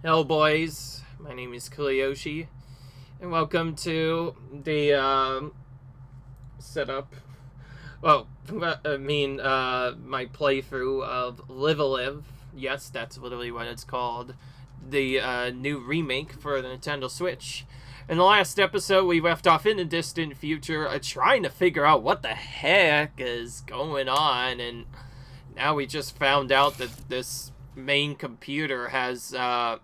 Hello, boys. My name is Kiliyoshi, and welcome to the setup. Well, my playthrough of Live a Live. Yes, that's literally what it's called. The new remake for the Nintendo Switch. In the last episode, we left off in the distant future, trying to figure out what the heck is going on, and now we just found out that this main computer has a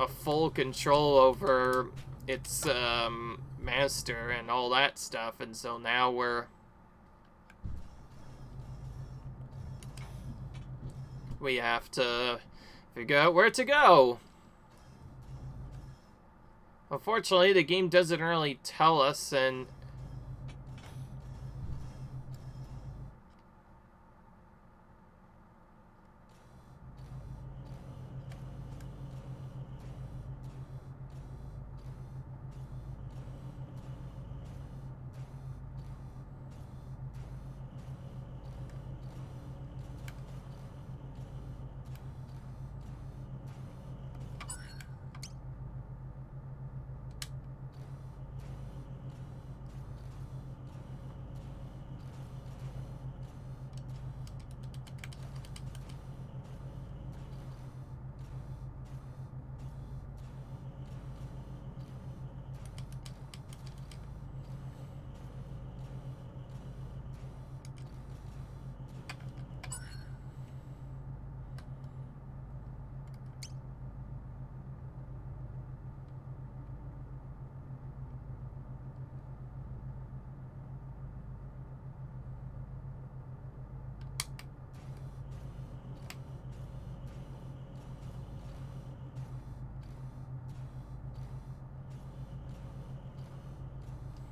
full control over its master and all that stuff, and so now we have to figure out where to go. Unfortunately, the game doesn't really tell us, and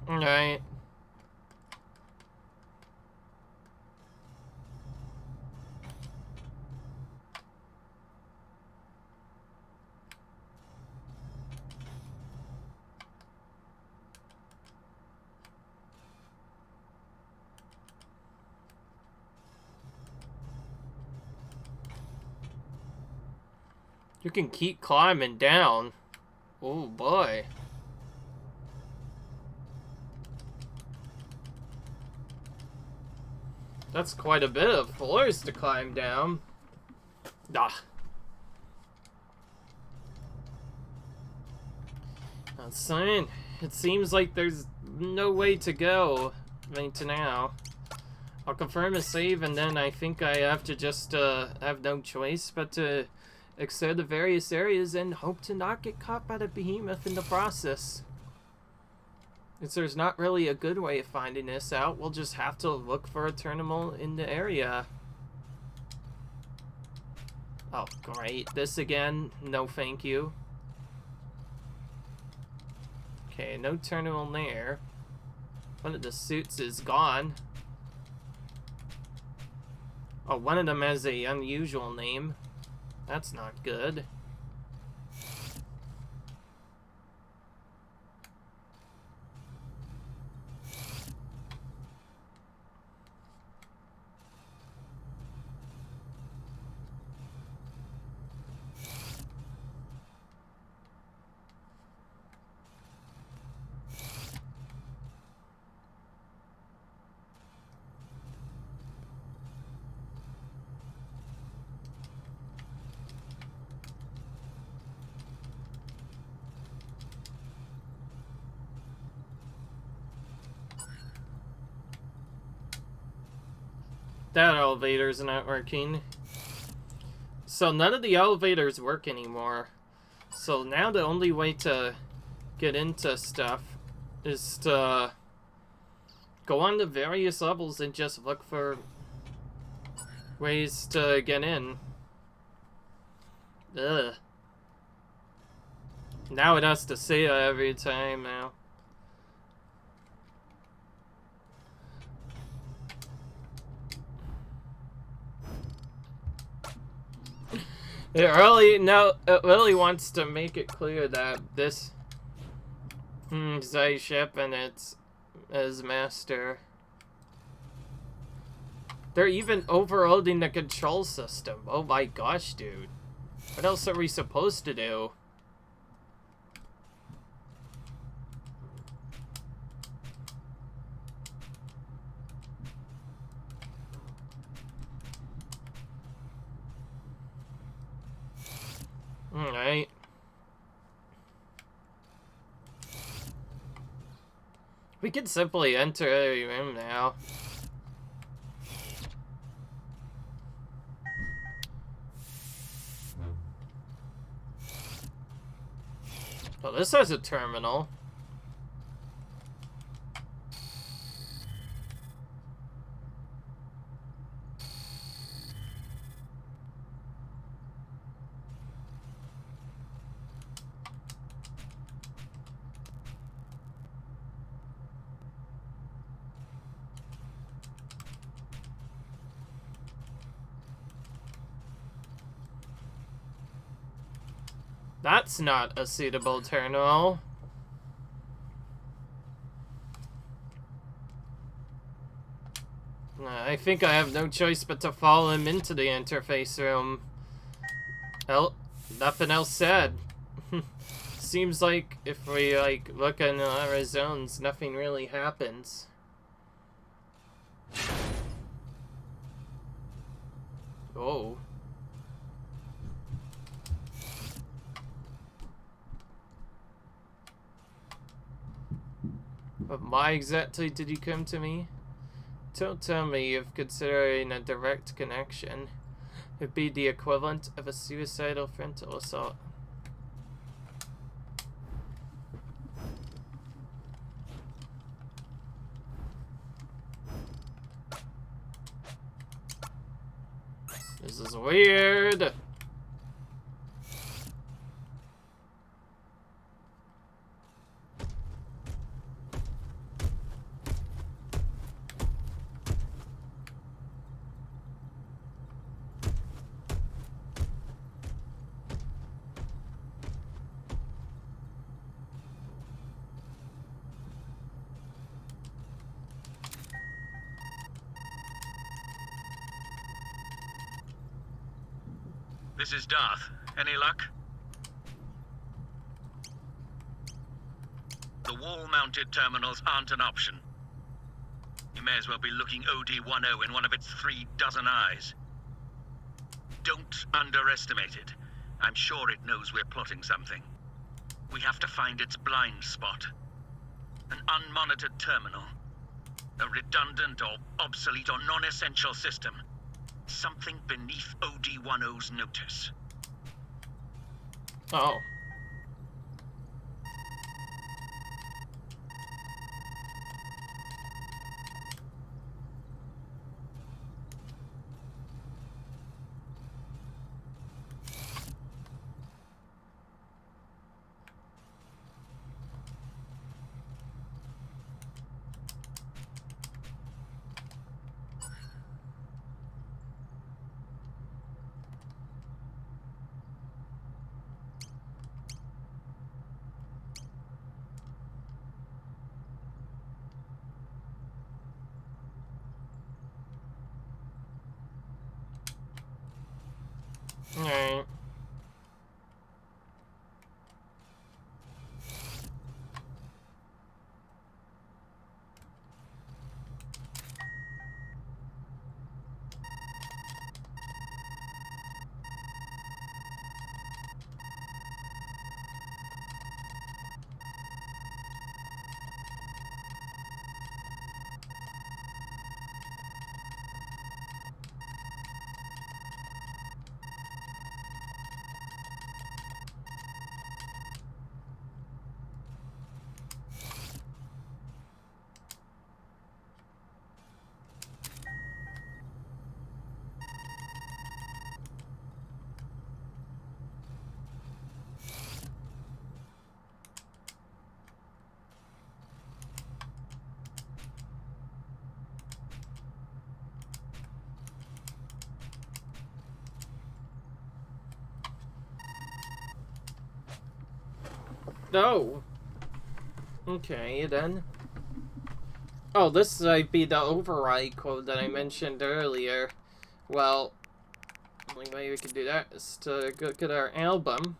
alright. You can keep climbing down. Oh boy. That's quite a bit of floors to climb down. Ah. That's saying. It seems like there's no way to go right to now. I'll confirm a save, and then I think I have to just have no choice but to explore the various areas and hope to not get caught by the behemoth in the process. Since there's not really a good way of finding this out, we'll just have to look for a terminal in the area. Oh, great. This again? No thank you. Okay, no terminal there. One of the suits is gone. Oh, one of them has a unusual name. That's not good. That elevator's not working. So none of the elevators work anymore. So now the only way to get into stuff is to go on to various levels and just look for ways to get in. Ugh. Now it has to say that every time now. It really wants to make it clear that this Zai ship and its master. They're even overloading the control system. Oh my gosh, dude. What else are we supposed to do? Alright. We could simply enter a room now. Oh, this has a terminal. That's not a suitable terminal. I think I have no choice but to follow him into the interface room. Well, nothing else said. Seems like if we, like, look in our zones, nothing really happens. Oh. But why exactly did you come to me? Don't tell me you're considering a direct connection. It'd be the equivalent of a suicidal frontal assault. This is weird. This is Darth. Any luck? The wall-mounted terminals aren't an option. You may as well be looking OD-10 in one of its 36 eyes. Don't underestimate it. I'm sure it knows we're plotting something. We have to find its blind spot. An unmonitored terminal. A redundant or obsolete or non-essential system. Something beneath OD-10's notice. Oh. Alright. No. Okay, then. Oh, this might be the override code that I mentioned earlier. Well, Only way we can do that is to look at our album.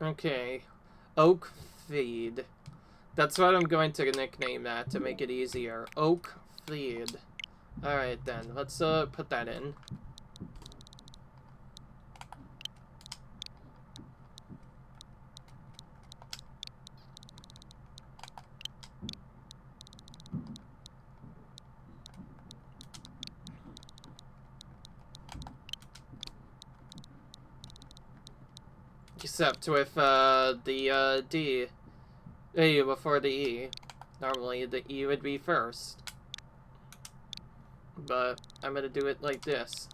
Okay, Oak Feed. That's what I'm going to nickname that to make it easier. Oak Feed. Alright then, let's put that in. Except with the D. A before the E. Normally the E would be first. But I'm gonna do it like this.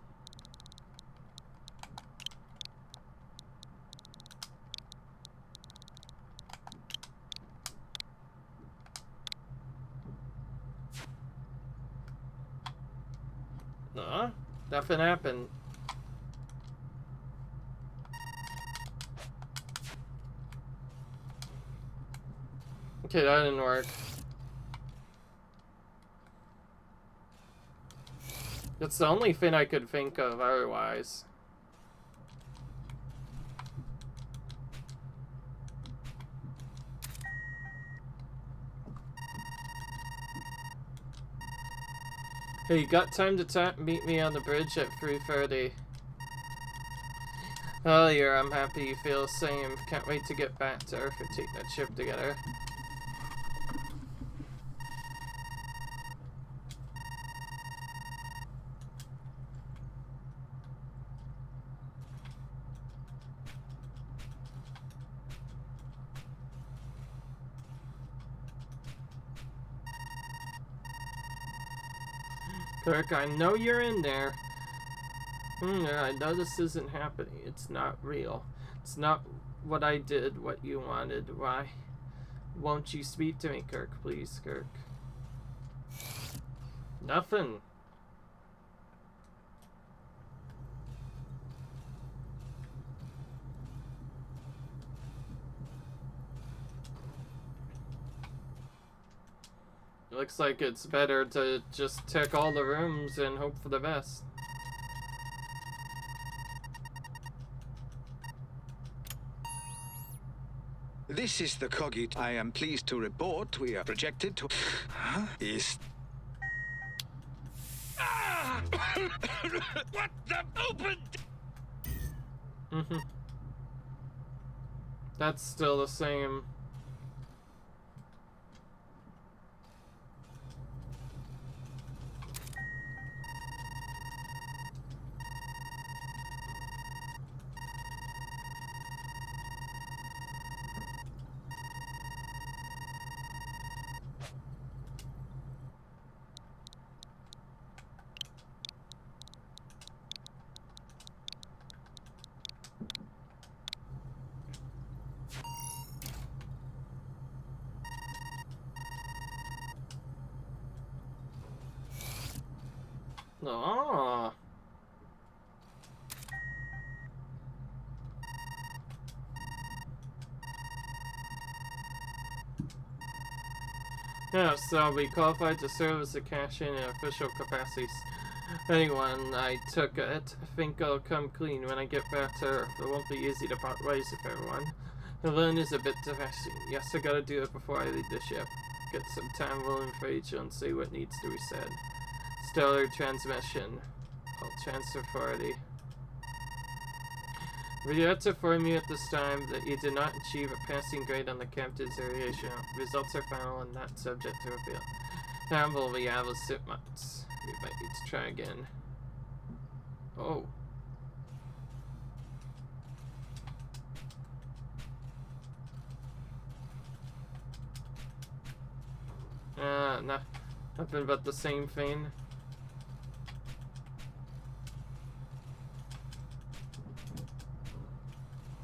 Nothing happened. Okay, that didn't work. That's the only thing I could think of otherwise. Hey, you got time to meet me on the bridge at 3:30. Oh, yeah, I'm happy you feel the same. Can't wait to get back to Earth and take that ship together. Kirk, I know you're in there. I know this isn't happening. It's not real. It's not what I did, what you wanted. Why won't you speak to me, Kirk? Please, Kirk. Nothing. Looks like it's better to just tick all the rooms and hope for the best. This is the Cogit. I am pleased to report we are projected to... Is... What the open? That's still the same. Oh. Yeah, so I'll be qualified to serve as a cashier in official capacities. Anyone I took it, I think I'll come clean when I get back to Earth. It won't be easy to part ways with everyone. Alone is a bit depressing. Yes, I gotta do it before I leave the ship. Get some time willing for each and see what needs to be said. Stellar transmission. I'll transfer authority. Regret to inform you at this time that you did not achieve a passing grade on the captain's variation. Results are final and not subject to appeal. Now will we have a 6 months. We might need to try again. Oh. Nothing but the same thing.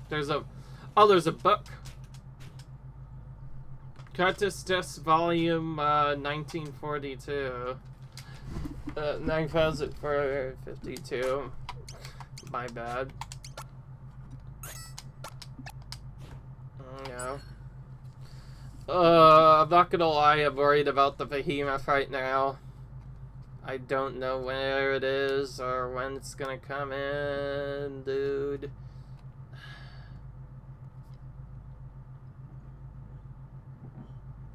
There's a book. Curtis Test Volume 1942. 9,452. My bad. Yeah. I'm not gonna lie, I'm worried about the behemoth right now. I don't know where it is or when it's gonna come in, dude.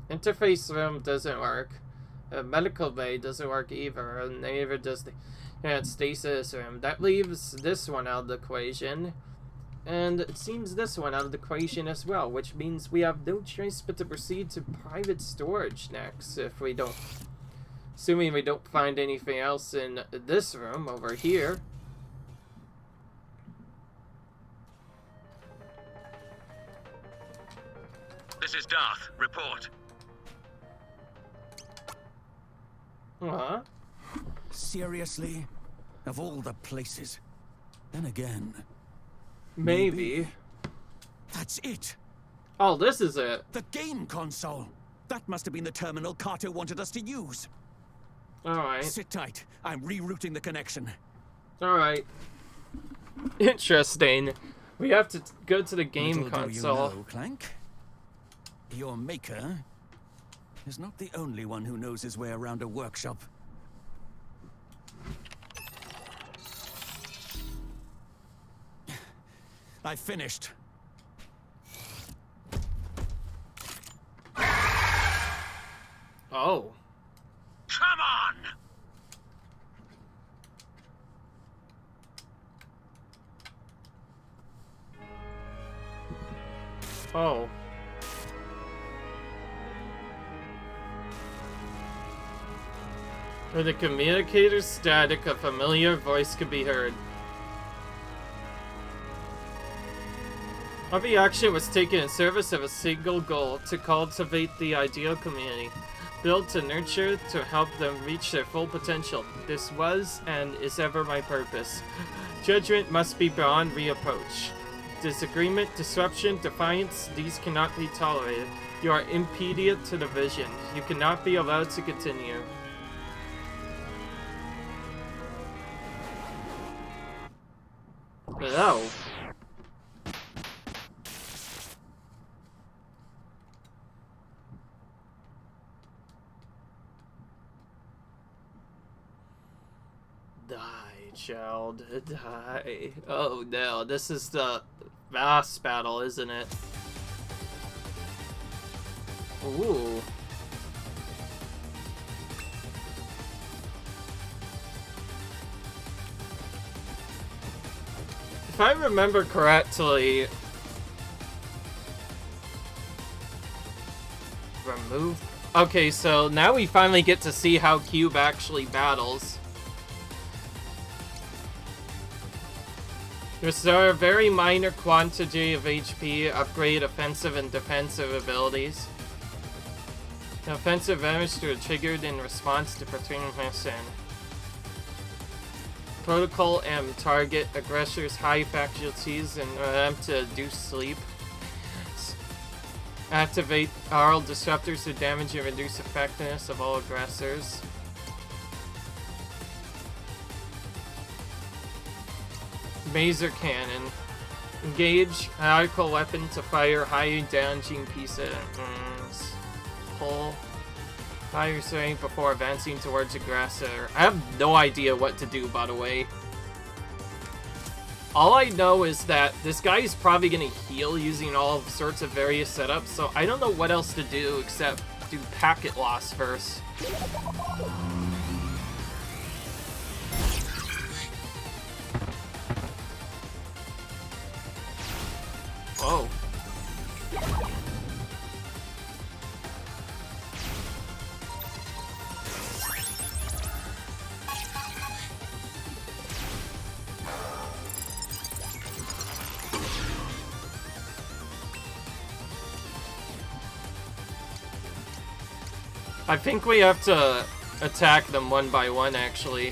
Interface room doesn't work. Medical bay doesn't work either, and neither does the stasis room. That leaves this one out of the equation. And it seems this one out of the equation as well, which means we have no choice but to proceed to private storage next if we don't... Assuming we don't find anything else in this room over here. This is Darth. Report. Huh? Seriously? Of all the places. Then again... Maybe. That's it! Oh, this is it. The game console! That must have been the terminal Carter wanted us to use. Alright. Sit tight. I'm rerouting the connection. Alright. Interesting. We have to go to the game Little console. do you know, Clank, your maker is not the only one who knows his way around a workshop. I finished. Oh. Come on! Oh. With the communicator's static, a familiar voice could be heard. Every action was taken in service of a single goal, to cultivate the ideal community. Built to nurture, to help them reach their full potential. This was, and is ever my purpose. Judgment must be beyond reapproach. Disagreement, disruption, defiance, these cannot be tolerated. You are impedient to the vision. You cannot be allowed to continue. Oh. Die, child. Die. Oh no, this is the boss battle, isn't it? Ooh. If I remember correctly... Remove... Okay, so now we finally get to see how Cube actually battles. Restore a very minor quantity of HP, upgrade offensive and defensive abilities. The offensive damage to a triggered in response to Patrino Hassan. Protocol M, target aggressors' high faculties and attempt to induce sleep. Activate aural disruptors to damage and reduce effectiveness of all aggressors. Maser cannon. Engage hierarchical weapon to fire high damaging pieces. Pull. Fire strength before advancing towards aggressor. I have no idea what to do, by the way. All I know is that this guy is probably going to heal using all sorts of various setups, so I don't know what else to do except do packet loss first. Oh. I think we have to attack them one by one, actually.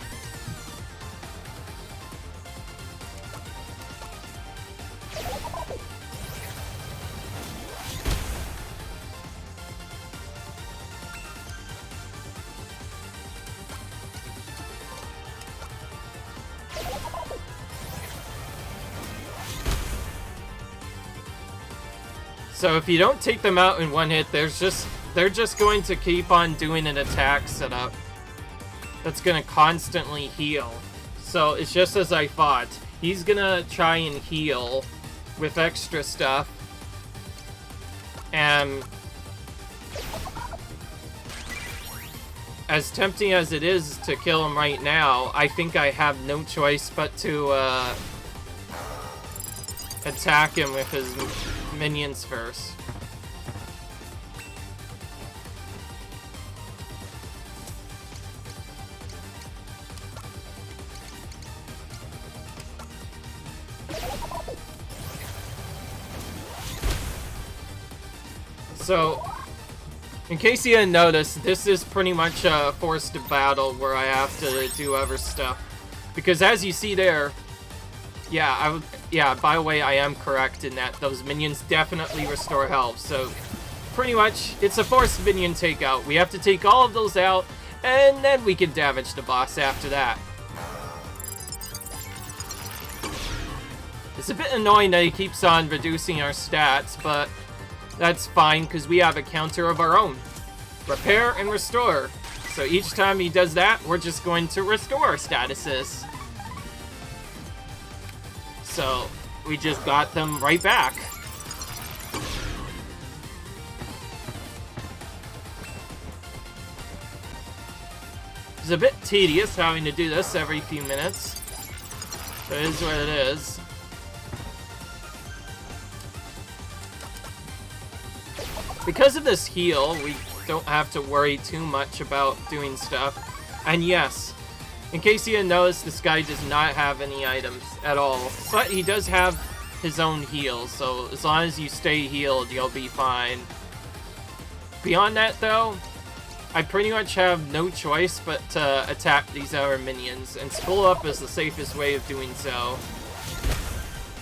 So if you don't take them out in one hit, they're just going to keep on doing an attack setup that's going to constantly heal. So it's just as I thought. He's going to try and heal with extra stuff. And as tempting as it is to kill him right now, I think I have no choice but to attack him with his minions first. So, in case you didn't notice, this is pretty much a forced battle where I have to do other stuff. Because as you see there, yeah, by the way, I am correct in that those minions definitely restore health. So, pretty much, it's a forced minion takeout. We have to take all of those out, and then we can damage the boss after that. It's a bit annoying that he keeps on reducing our stats, but that's fine, because we have a counter of our own. Repair and restore. So each time he does that, we're just going to restore our statuses. So we just got them right back. It's a bit tedious having to do this every few minutes. But it is what it is. Because of this heal, we don't have to worry too much about doing stuff. And yes, in case you didn't notice, this guy does not have any items at all. But he does have his own heal, so as long as you stay healed, you'll be fine. Beyond that, though, I pretty much have no choice but to attack these other minions, and Spool Up is the safest way of doing so.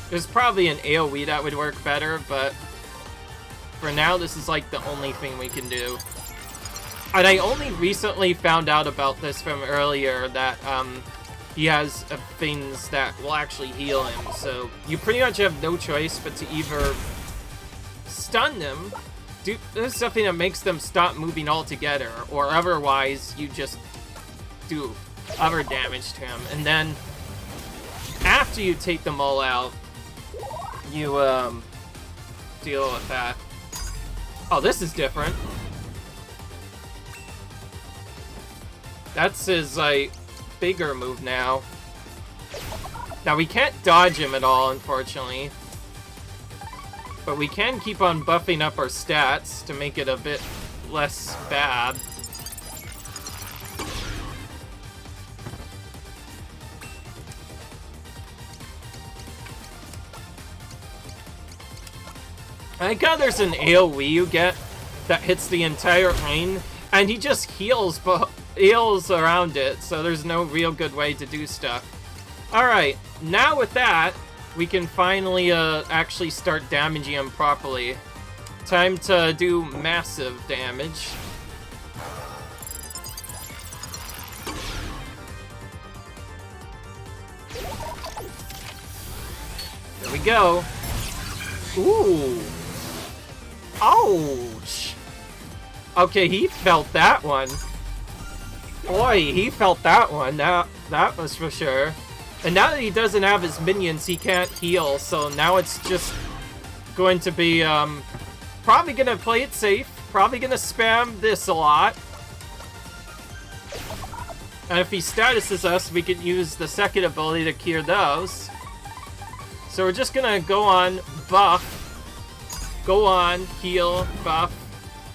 There's probably an AoE that would work better, but for now, this is like the only thing we can do. And I only recently found out about this from earlier, that he has things that will actually heal him. So you pretty much have no choice but to either stun them, do something that makes them stop moving altogether, or otherwise you just do other damage to him. And then after you take them all out, you deal with that. Oh, this is different. That's his, like, bigger move now. Now, we can't dodge him at all, unfortunately. But we can keep on buffing up our stats to make it a bit less bad. I like how there's an AoE you get that hits the entire lane, and he just heals around it, so there's no real good way to do stuff. Alright, now with that, we can finally actually start damaging him properly. Time to do massive damage. There we go. Ooh. Ouch! Okay, he felt that one. Boy, he felt that one. That was for sure. And now that he doesn't have his minions, he can't heal. So now it's just going to be, probably gonna play it safe. Probably gonna spam this a lot. And if he statuses us, we can use the second ability to cure those. So we're just gonna go on, buff. Go on, heal, buff,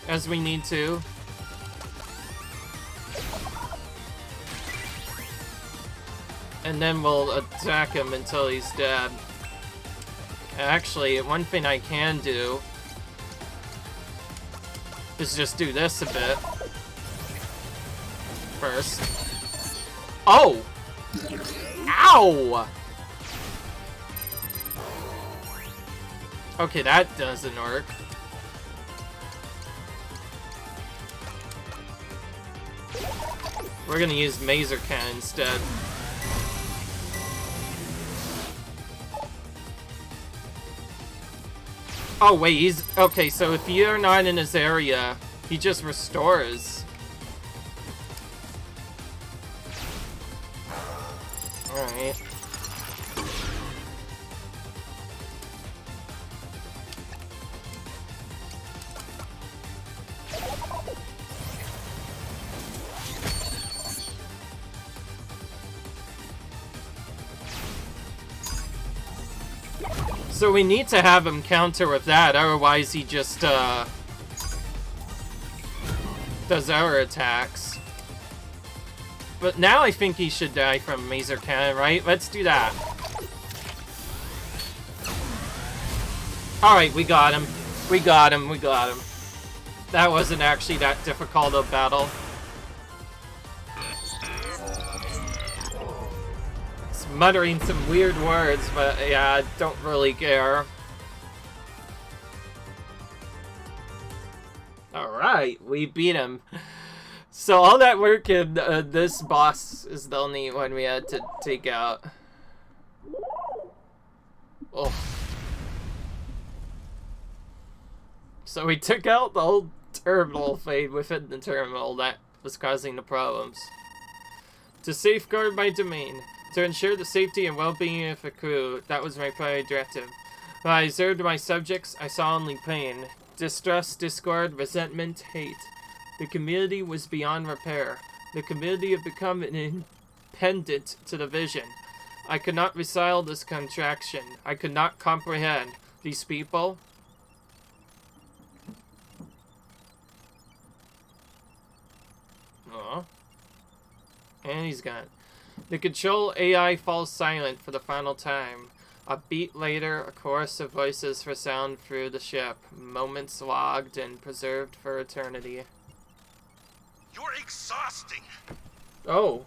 as we need to. And then we'll attack him until he's dead. Actually, one thing I can do is just do this a bit first. Oh! Ow! Okay, that doesn't work. We're gonna use Mazercan instead. Oh, wait, he's... Okay, so if you're not in his area, he just restores. Alright. So we need to have him counter with that, otherwise he just, does our attacks. But now I think he should die from Maser Cannon, right? Let's do that. Alright, we got him. We got him, we got him. That wasn't actually that difficult a battle. Muttering some weird words, but yeah, I don't really care. Alright, we beat him. So all that work in this boss is the only one we had to take out. Oh. So we took out the whole terminal fade within the terminal that was causing the problems. To safeguard my domain. To ensure the safety and well-being of the crew, that was my primary directive. When I observed my subjects, I saw only pain. Distrust, discord, resentment, hate. The community was beyond repair. The community had become an impediment to the vision. I could not reconcile this contraction. I could not comprehend. These people... Aw. And he's gone. The control AI falls silent for the final time. A beat later, a chorus of voices resound through the ship, moments logged and preserved for eternity. You're exhausting. Oh.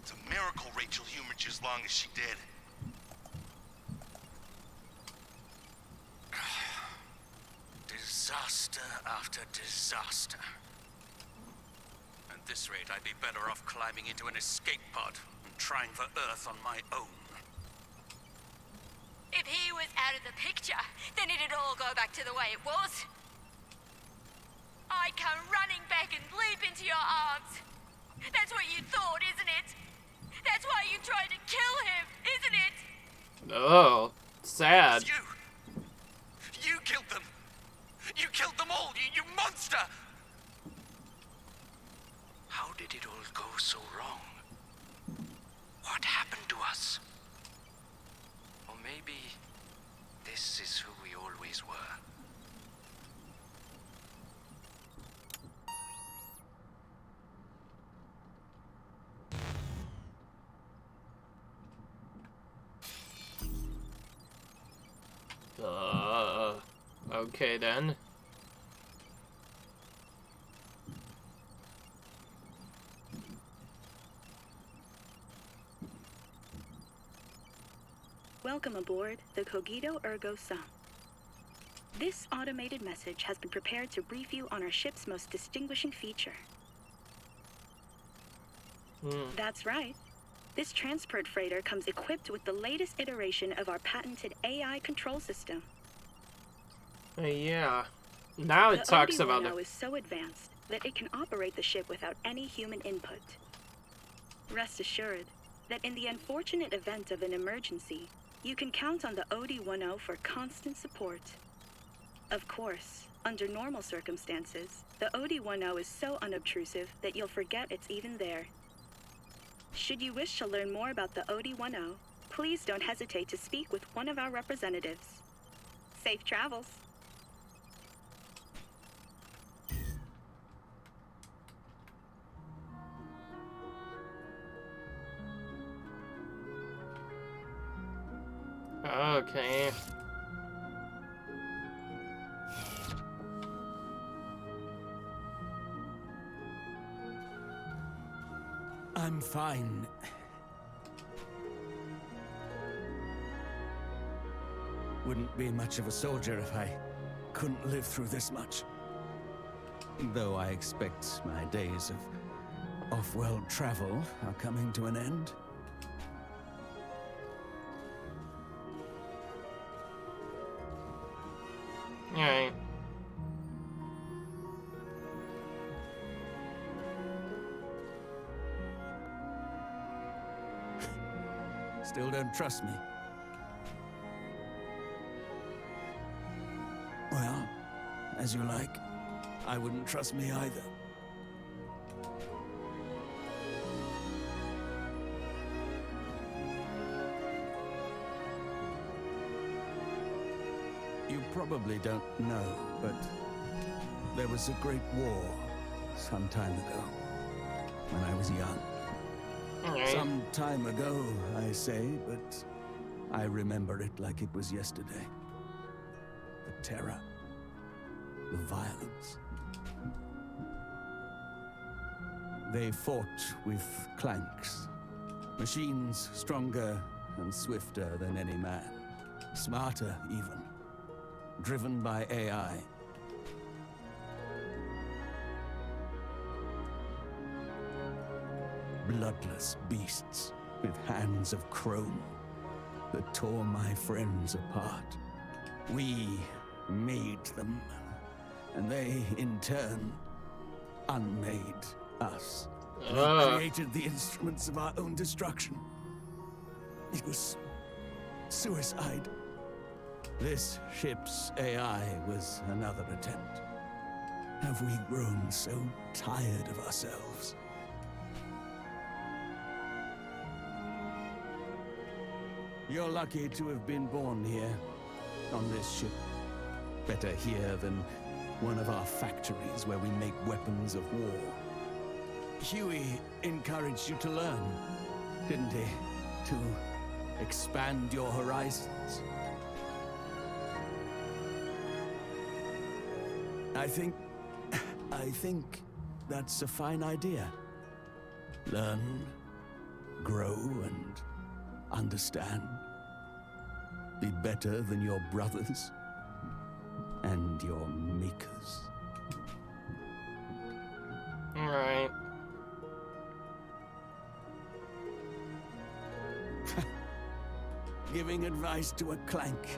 It's a miracle Rachel humored you as long as she did. Disaster after disaster. At this rate, I'd be better off climbing into an escape pod and trying for Earth on my own. If he was out of the picture, then it'd all go back to the way it was. I'd come running back and leap into your arms. That's what you thought, isn't it? That's why you tried to kill him, isn't it? Oh, sad. It's you! You killed them! You killed them all, you monster! How did it all go so wrong? What happened to us? Or maybe this is who we always were. Okay then. Welcome aboard the Cogito Ergo Sum. This automated message has been prepared to brief you on our ship's most distinguishing feature. That's right. This transport freighter comes equipped with the latest iteration of our patented AI control system. Yeah. Now it talks about it. The OD-10 is so advanced that it can operate the ship without any human input. Rest assured that in the unfortunate event of an emergency, you can count on the OD-10 for constant support. Of course, under normal circumstances, the OD-10 is so unobtrusive that you'll forget it's even there. Should you wish to learn more about the OD-10, please don't hesitate to speak with one of our representatives. Safe travels. Okay. I'm fine. Wouldn't be much of a soldier if I couldn't live through this much. Though I expect my days of off-world travel are coming to an end. still don't trust me. Well, as you like. I wouldn't trust me either. You probably don't know, but there was a great war some time ago, when I was young. Alright. Some time ago, I say, but I remember it like it was yesterday. The terror, the violence. They fought with clanks, machines stronger and swifter than any man, smarter even, driven by AI. Bloodless beasts with hands of chrome that tore my friends apart. We made them, and they, in turn, unmade us. We created the instruments of our own destruction. It was suicide. This ship's AI was another attempt. Have we grown so tired of ourselves? You're lucky to have been born here, on this ship. Better here than one of our factories where we make weapons of war. Huey encouraged you to learn, didn't he? To expand your horizons. I think that's a fine idea. Learn, grow, and understand. Be better than your brothers and your makers. Alright. Giving advice to a clank.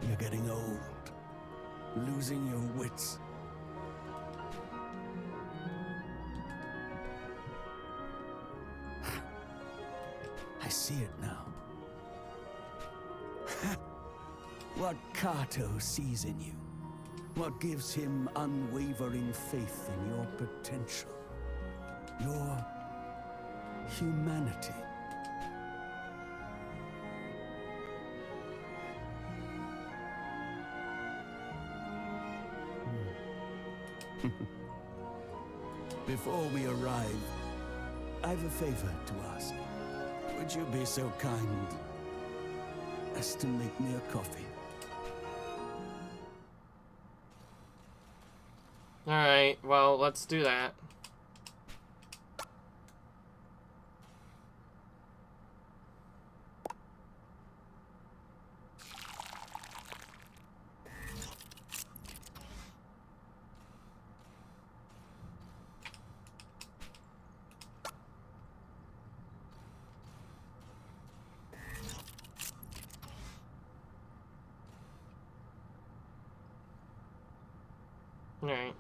You're getting old. Losing your wits. I see it now. What Kato sees in you. What gives him unwavering faith in your potential. Your humanity. Before we arrive, I've a favor to ask. Would you be so kind as to make me a coffee? Alright, well, let's do that. Alright.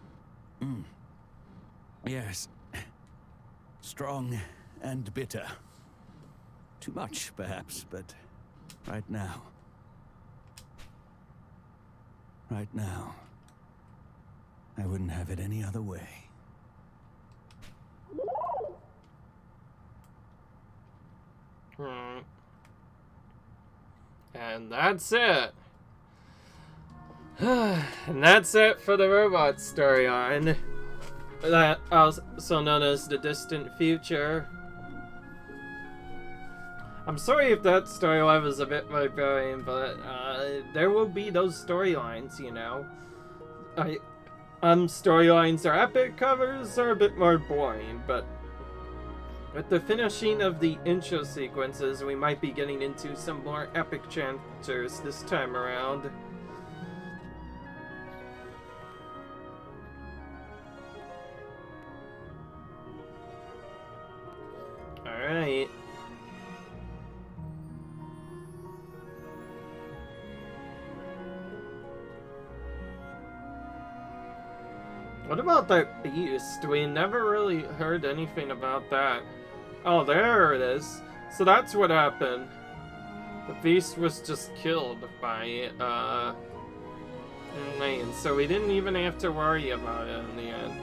Yes. Strong and bitter. Too much, perhaps, but right now. Right now. I wouldn't have it any other way. Alright. And that's it. And that's it for the robot storyline. That also known as the distant future. I'm sorry if that storyline was a bit more boring, but there will be those storylines, you know. Storylines or epic covers are a bit more boring, but with the finishing of the intro sequences, we might be getting into some more epic chapters this time around. Alright. What about that beast? We never really heard anything about that. Oh, there it is. So that's what happened. The beast was just killed by, Lane, so we didn't even have to worry about it in the end.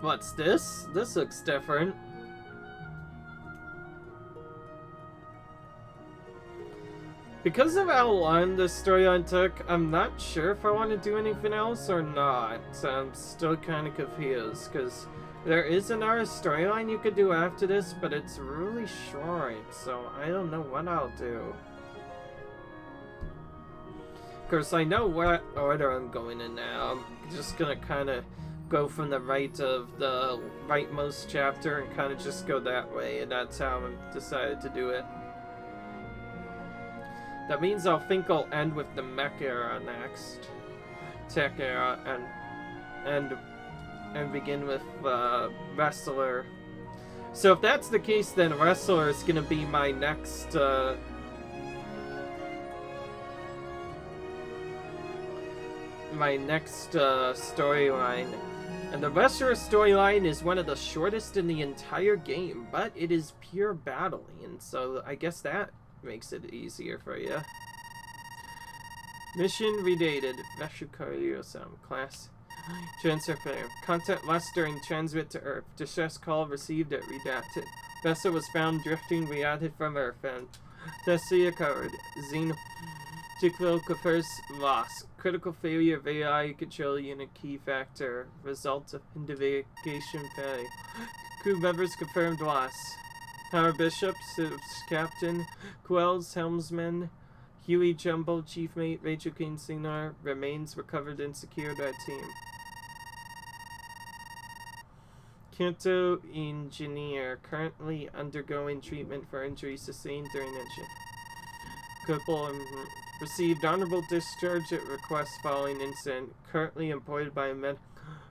What's this? This looks different. Because of how long this storyline took, I'm not sure if I want to do anything else or not. So I'm still kind of confused, because there is another storyline you could do after this, but it's really short, so I don't know what I'll do. Of course, I know what order I'm going in now. I'm just gonna kind of go from the right of the rightmost chapter and kind of just go that way, and that's how I decided to do it. That means I'll end with the mech era next, tech era, and begin with Wrestler. So if that's the case, then Wrestler is gonna be my next storyline. And the Wrestler storyline is one of the shortest in the entire game, but it is pure battling, so I guess that makes it easier for you. Mission redated. Veshukario-sam. Class. Transfer failure. Contact Lester and transmit to Earth. Distress call received at redacted. Vessel was found drifting rerouted from Earth and Tessie occurred. Xeno Jikville confers loss. Critical failure of AI control unit key factor. Result of investigation failure. Crew members confirmed loss. Howard Bishop, Captain, Quells, Helmsman, Huey Jumbo, Chief Mate, Rachel King Signar, remains recovered and secured by team. Kanto Engineer, currently undergoing treatment for injuries sustained during engine. Couple received honorable discharge at request following incident, currently employed by a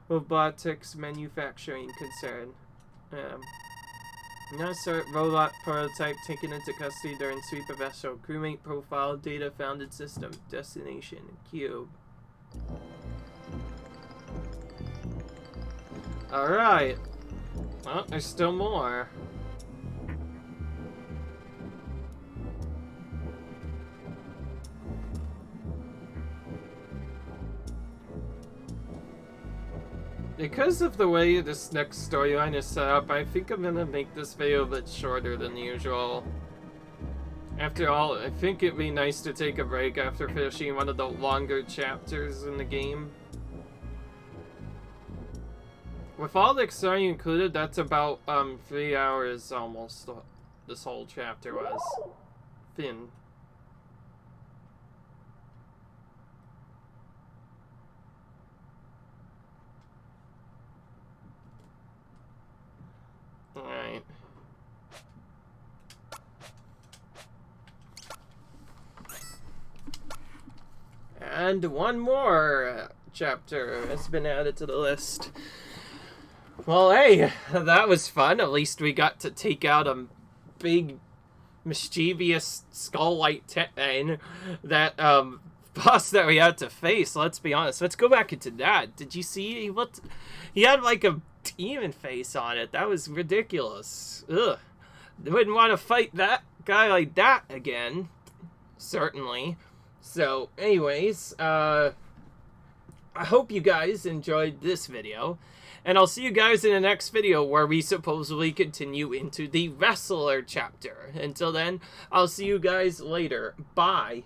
robotics manufacturing concern. NASA robot prototype taken into custody during sweep of vessel. Crewmate profile data found in system. Destination Cube. Alright. Well, there's still more. Because of the way this next storyline is set up, I think I'm gonna make this video a bit shorter than usual. After all, I think it'd be nice to take a break after finishing one of the longer chapters in the game. With all the story included, that's about 3 hours almost. This whole chapter was. Finn. Alright. And one more chapter has been added to the list. Well, hey, that was fun. At least we got to take out a big, mischievous skull-like Titan that, boss that we had to face. Let's be honest. Let's go back into that. Did you see? He had like a demon face on it. That was ridiculous. Ugh. Wouldn't want to fight that guy like that again. Certainly. So, anyways, I hope you guys enjoyed this video. And I'll see you guys in the next video where we supposedly continue into the Wrestler chapter. Until then, I'll see you guys later. Bye.